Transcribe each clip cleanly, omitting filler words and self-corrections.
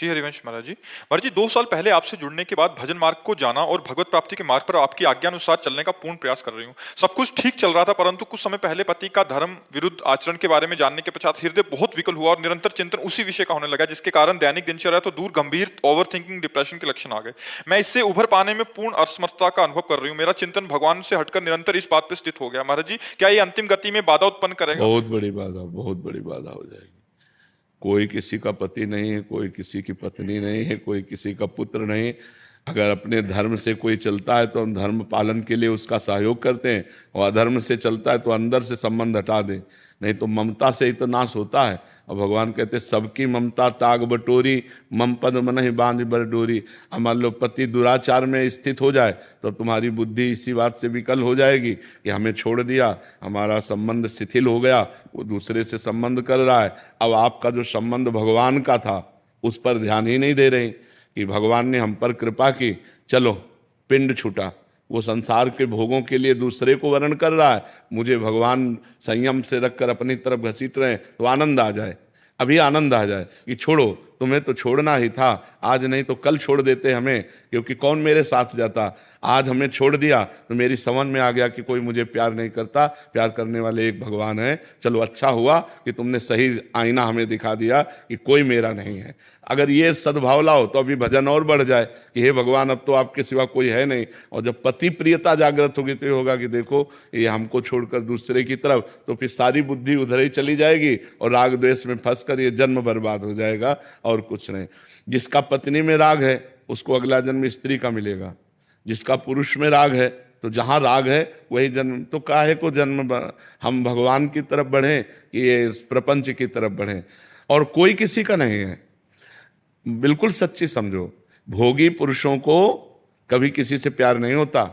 श्री हरिवंश महाराज जी। महाराज जी, 2 साल पहले आपसे जुड़ने के बाद भजन मार्ग को जाना और भगवत प्राप्ति के मार्ग पर आपकी आज्ञा अनुसार चलने का पूर्ण प्रयास कर रही हूँ। सब कुछ ठीक चल रहा था, परंतु कुछ समय पहले पति का धर्म विरुद्ध आचरण के बारे में जानने के पश्चात हृदय बहुत विकल हुआ और निरंतर चिंतन उसी विषय का होने लगा, जिसके कारण दैनिक दिनचर्या तो दूर गंभीर ओवर थिंकिंग, डिप्रेशन के लक्षण आ गए। मैं इससे उभर पाने में पूर्ण असमर्थता का अनुभव कर रही हूँ। मेरा चिंतन भगवान से हटकर निरंतर इस बात पर स्थित हो गया। महाराज जी, क्या ये अंतिम गति में बाधा उत्पन्न करेगा? बहुत बड़ी बाधा हो जाएगी। कोई किसी का पति नहीं है, कोई किसी की पत्नी नहीं है, कोई किसी का पुत्र नहीं। अगर अपने धर्म से कोई चलता है तो हम धर्म पालन के लिए उसका सहयोग करते हैं, और अधर्म से चलता है तो अंदर से संबंध हटा दें, नहीं तो ममता से ही तो नाश होता है। और भगवान कहते सबकी ममता ताग बटोरी, मम पद मनहि बांध बर डोरी। अब मान लो पति दुराचार में स्थित हो जाए तो तुम्हारी बुद्धि इसी बात से विकल हो जाएगी कि हमें छोड़ दिया, हमारा संबंध शिथिल हो गया, वो दूसरे से संबंध कर रहा है। अब आपका जो संबंध भगवान का था उस पर ध्यान ही नहीं दे रहे कि भगवान ने हम पर कृपा की, चलो पिंड छूटा। वो संसार के भोगों के लिए दूसरे को वर्ण कर रहा है, मुझे भगवान संयम से रखकर अपनी तरफ घसीट रहे हैं, तो आनंद आ जाए, अभी आनंद आ जाए कि छोड़ो, तुम्हें तो छोड़ना ही था, आज नहीं तो कल छोड़ देते हमें, क्योंकि कौन मेरे साथ जाता। आज हमें छोड़ दिया तो मेरी समझ में आ गया कि कोई मुझे प्यार नहीं करता, प्यार करने वाले एक भगवान है। चलो अच्छा हुआ कि तुमने सही आईना हमें दिखा दिया कि कोई मेरा नहीं है। अगर ये सद्भाव लाओ तो अभी भजन और बढ़ जाए कि हे भगवान, अब तो आपके सिवा कोई है नहीं। और जब पति प्रियता जागृत होगी तो ये होगा कि देखो ये हमको छोड़कर दूसरे की तरफ, तो फिर सारी बुद्धि उधर ही चली जाएगी और राग द्वेष में फंस कर ये जन्म बर्बाद हो जाएगा और कुछ नहीं। जिसका पत्नी में राग है उसको अगला जन्म स्त्री का मिलेगा, जिसका पुरुष में राग है तो जहाँ राग है वही जन्म। तो काहे को जन्म, हम भगवान की तरफ बढ़ें कि ये प्रपंच की तरफ बढ़ें। और कोई किसी का नहीं है, बिल्कुल सच्ची समझो। भोगी पुरुषों को कभी किसी से प्यार नहीं होता,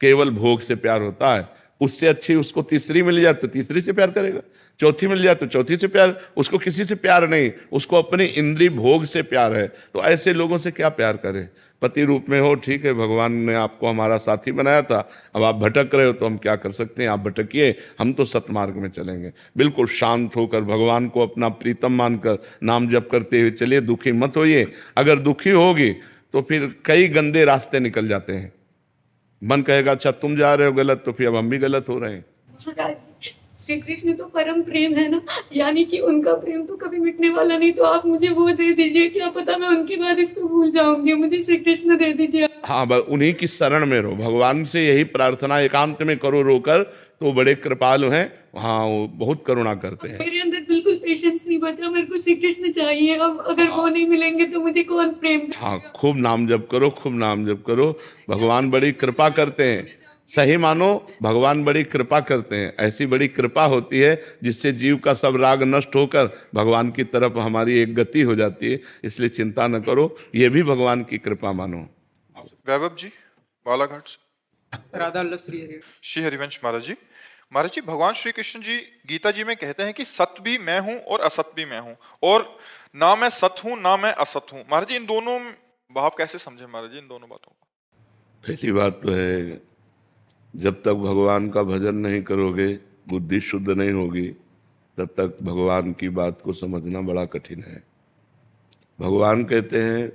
केवल भोग से प्यार होता है। उससे अच्छी उसको तीसरी मिल जाए तो तीसरी से प्यार करेगा, चौथी मिल जाए तो चौथी से प्यार। उसको किसी से प्यार नहीं, उसको अपनी इंद्रिय भोग से प्यार है। तो ऐसे लोगों से क्या प्यार करे? पति रूप में हो, ठीक है, भगवान ने आपको हमारा साथी बनाया था, अब आप भटक रहे हो तो हम क्या कर सकते हैं? आप भटकिए, हम तो सतमार्ग में चलेंगे। बिल्कुल शांत होकर भगवान को अपना प्रीतम मानकर नाम जप करते हुए चलिए, दुखी मत होइए। अगर दुखी होगी तो फिर कई गंदे रास्ते निकल जाते हैं। मन कहेगा अच्छा तुम जा रहे हो गलत, तो फिर अब हम भी गलत हो रहे हैं। श्री कृष्ण तो परम प्रेम है ना, यानी कि उनका प्रेम तो कभी मिटने वाला नहीं। तो आप मुझे वो दे दीजिए, क्या पता मैं उनके बाद इसको भूल जाऊंगी। मुझे श्री कृष्ण दे दीजिए। हाँ, बस उन्हीं की शरण में रहो, भगवान से यही प्रार्थना एकांत में करो रोकर, तो बड़े कृपालु हैं। हाँ, वो बहुत करुणा करते हैं। मेरे अंदर बिल्कुल पेशेंस नहीं बचा, मेरे को श्री कृष्ण चाहिए। अब अगर वो नहीं मिलेंगे तो मुझे कौन प्रेम करेगा? हाँ, खूब नाम जप करो, खूब नाम जप करो। भगवान बड़ी कृपा करते हैं, सही मानो, भगवान बड़ी कृपा करते हैं। ऐसी बड़ी कृपा होती है जिससे जीव का सब राग नष्ट होकर भगवान की तरफ हमारी एक गति हो जाती है। इसलिए चिंता न करो, ये भी भगवान की कृपा मानो। वैभव जी, बालाघाट से। राधा वल्लभ श्री हरि। श्री हरिवंश महाराज जी। महाराज जी, भगवान श्री कृष्ण जी गीता जी में कहते हैं कि सत भी मैं हूं और असत भी मैं हूं, और ना मैं सत हूं ना मैं असत हूं। महाराज जी, इन दोनों भाव कैसे समझे महाराज जी, इन दोनों बातों को? पहली बात तो है, जब तक भगवान का भजन नहीं करोगे, बुद्धि शुद्ध नहीं होगी, तब तक भगवान की बात को समझना बड़ा कठिन है। भगवान कहते हैं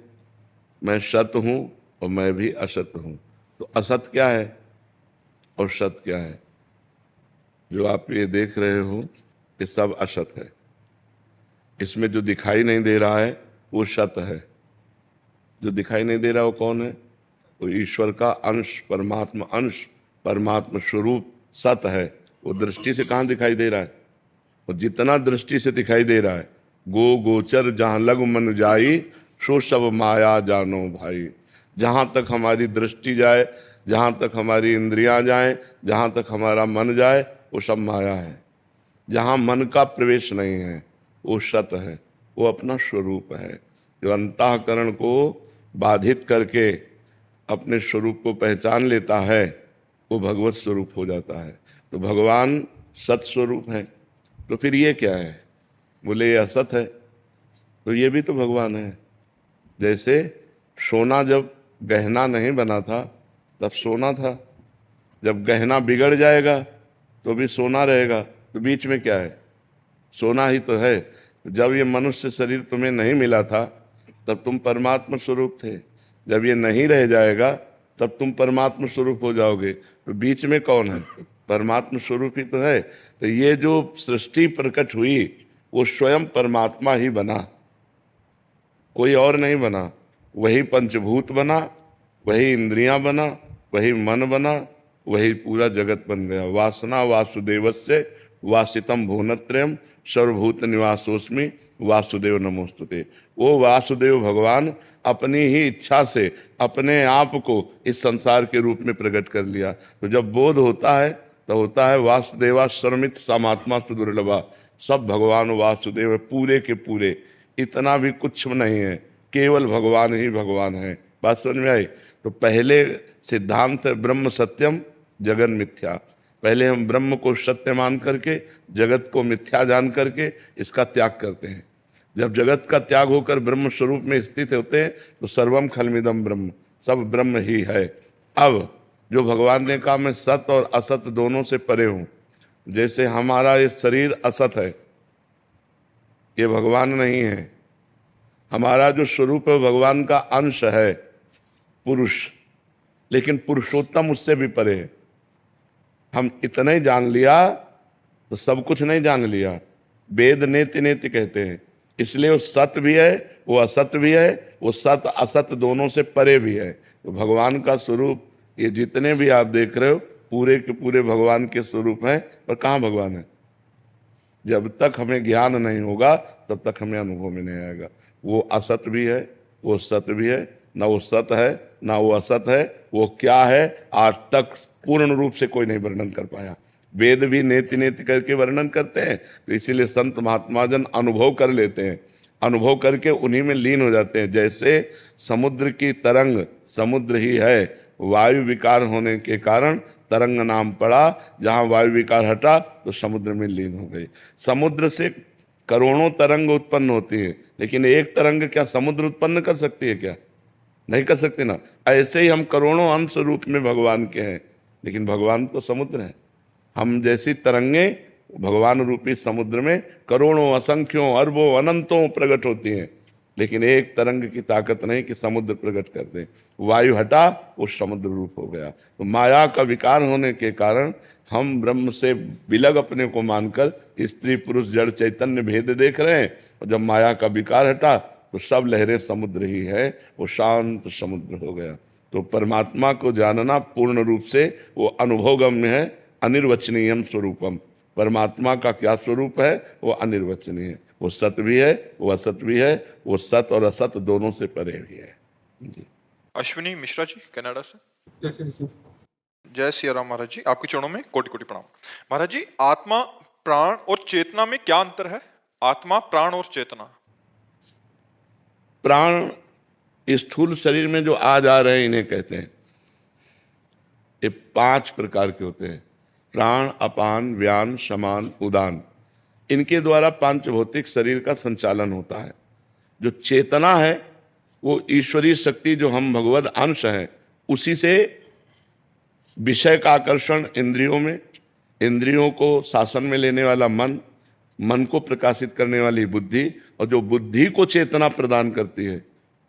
मैं सत हूं और मैं भी असत हूं। तो असत क्या है और सत क्या है? जो आप ये देख रहे हो ये सब असत है। इसमें जो दिखाई नहीं दे रहा है वो सत है। जो दिखाई नहीं दे रहा वो कौन है? वो ईश्वर का अंश, परमात्मा अंश, परमात्मा स्वरूप सत है। वो दृष्टि से कहाँ दिखाई दे रहा है? और जितना दृष्टि से दिखाई दे रहा है, गो गोचर जहाँ लग मन जाई, सो सब माया जानो भाई। जहाँ तक हमारी दृष्टि जाए, जहाँ तक हमारी इंद्रियां जाएं, जहाँ तक हमारा मन जाए, वो सब माया है। जहाँ मन का प्रवेश नहीं है वो सत है, वो अपना स्वरूप है। जो अंतःकरण को बाधित करके अपने स्वरूप को पहचान लेता है वो भगवत स्वरूप हो जाता है। तो भगवान सत स्वरूप है। तो फिर ये क्या है? बोले ये असत है, तो ये भी तो भगवान है। जैसे सोना जब गहना नहीं बना था तब सोना था, जब गहना बिगड़ जाएगा तो भी सोना रहेगा। तो बीच में क्या है? सोना ही तो है। जब ये मनुष्य शरीर तुम्हें नहीं मिला था तब तुम परमात्मा स्वरूप थे। जब ये नहीं रह जाएगा तब तुम परमात्मा स्वरूप हो जाओगे। तो बीच में कौन है? परमात्मा स्वरूप ही तो है। तो ये जो सृष्टि प्रकट हुई वो स्वयं परमात्मा ही बना, कोई और नहीं बना। वही पंचभूत बना, वही इंद्रियां बना, वही मन बना, वही पूरा जगत बन गया। वासना वासुदेवस्य वासितम भुवनत्रयम् सर्वभूत निवासोस्मि वासुदेव नमोस्तुते। वो वासुदेव भगवान अपनी ही इच्छा से अपने आप को इस संसार के रूप में प्रकट कर लिया। तो जब बोध होता है तो होता है वासुदेवा सर्वमित समात्मा सुदुर्लभा। सब भगवान वासुदेव पूरे के पूरे, इतना भी कुछ नहीं है, केवल भगवान ही भगवान है। बात समझ में आई? तो पहले सिद्धांत है ब्रह्म सत्यम जगन मिथ्या। पहले हम ब्रह्म को सत्य मान करके जगत को मिथ्या जान करके इसका त्याग करते हैं। जब जगत का त्याग होकर ब्रह्म स्वरूप में स्थित होते हैं तो सर्वम खलमिदम ब्रह्म, सब ब्रह्म ही है। अब जो भगवान ने कहा मैं सत और असत दोनों से परे हूं, जैसे हमारा ये शरीर असत है, ये भगवान नहीं है। हमारा जो स्वरूप है भगवान का अंश है, पुरुष, लेकिन पुरुषोत्तम उससे भी परे है। हम इतना ही जान लिया तो सब कुछ नहीं जान लिया। वेद नेति नेति कहते हैं, इसलिए वो सत्य भी है, वो असत भी है, वो सत असत दोनों से परे भी है। तो भगवान का स्वरूप ये जितने भी आप देख रहे हो पूरे के पूरे भगवान के स्वरूप हैं। पर कहाँ भगवान है? जब तक हमें ज्ञान नहीं होगा तब तक हमें अनुभव में नहीं आएगा। वो असत भी है, वो सत्य भी है, ना वो सत है ना वो असत है। वो क्या है आज तक पूर्ण रूप से कोई नहीं वर्णन कर पाया। वेद भी नेति नेति करके वर्णन करते हैं, तो इसीलिए संत महात्मा जन अनुभव कर लेते हैं, अनुभव करके उन्हीं में लीन हो जाते हैं। जैसे समुद्र की तरंग समुद्र ही है, वायु विकार होने के कारण तरंग नाम पड़ा। जहां वायु विकार हटा तो समुद्र में लीन हो गई। समुद्र से करोड़ों तरंग उत्पन्न होती है, लेकिन एक तरंग क्या समुद्र उत्पन्न कर सकती है? क्या नहीं कर सकती ना। ऐसे ही हम करोड़ों अंश रूप में भगवान के हैं, लेकिन भगवान तो समुद्र है। हम जैसी तरंगे भगवान रूपी समुद्र में करोड़ों असंख्यों अरबों अनंतों प्रकट होती हैं, लेकिन एक तरंग की ताकत नहीं कि समुद्र प्रकट कर दे। वायु हटा वो समुद्र रूप हो गया। तो माया का विकार होने के कारण हम ब्रह्म से विलग अपने को मानकर स्त्री पुरुष जड़ चैतन्य भेद देख रहे हैं। और जब माया का विकार हटा तो सब लहरें समुद्र ही है, वो शांत समुद्र हो गया। तो परमात्मा को जानना पूर्ण रूप से वो अनुभवगम्य है। अनिर्वचनीयम स्वरूपम, परमात्मा का क्या स्वरूप है? वो अनिर्वचनीय है। वो सत्य भी है, वो असत भी है, वो सत और असत दोनों से परे भी है। जी। अश्विनी मिश्रा जी कनाडा से। जय सिया राम महाराज जी, आपके चरणों में कोटि कोटि प्रणाम। महाराज जी, आत्मा प्राण और चेतना में क्या अंतर है? आत्मा प्राण और चेतना। प्राण स्थूल शरीर में जो आ जा रहे हैं इन्हें कहते हैं। ये 5 प्रकार के होते हैं, प्राण अपान व्यान समान उदान। इनके द्वारा पांच भौतिक शरीर का संचालन होता है। जो चेतना है वो ईश्वरीय शक्ति, जो हम भगवद अंश हैं, उसी से विषय का आकर्षण इंद्रियों में, इंद्रियों को शासन में लेने वाला मन, मन को प्रकाशित करने वाली बुद्धि, और जो बुद्धि को चेतना प्रदान करती है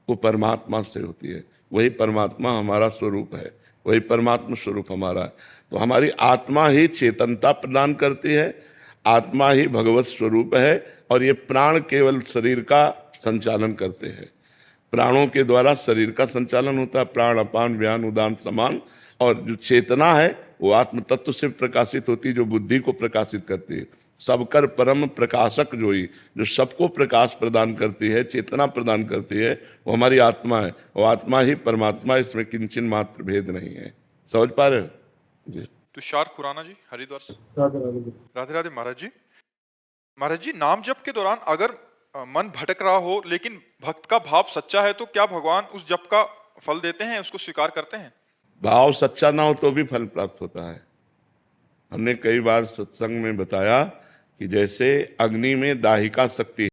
वो परमात्मा से होती है। वही परमात्मा हमारा स्वरूप है, वही परमात्मा स्वरूप हमारा है। तो हमारी आत्मा ही चेतनता प्रदान करती है, आत्मा ही भगवत स्वरूप है। और ये प्राण केवल शरीर का संचालन करते हैं। प्राणों के द्वारा शरीर का संचालन होता है, प्राण अपान व्यान उदान समान। और जो चेतना है वो आत्म तत्व से प्रकाशित होती है, जो बुद्धि को प्रकाशित करती है। सबकर परम प्रकाशक जोई, जो सबको प्रकाश प्रदान करती है, चेतना प्रदान करती है, वो हमारी आत्मा है। वो आत्मा ही परमात्मा, इसमें किंचन मात्र भेद नहीं है। समझ पा रहे हो जी? तुषार खुराना जी हरिद्वार से। राधे राधे महाराज जी। महाराज जी, नाम जप के दौरान अगर मन भटक रहा हो लेकिन भक्त का भाव सच्चा है तो क्या भगवान उस जप का फल देते हैं, उसको स्वीकार करते हैं? भाव सच्चा ना हो तो भी फल प्राप्त होता है। हमने कई बार सत्संग में बताया कि जैसे अग्नि में दाहिका शक्ति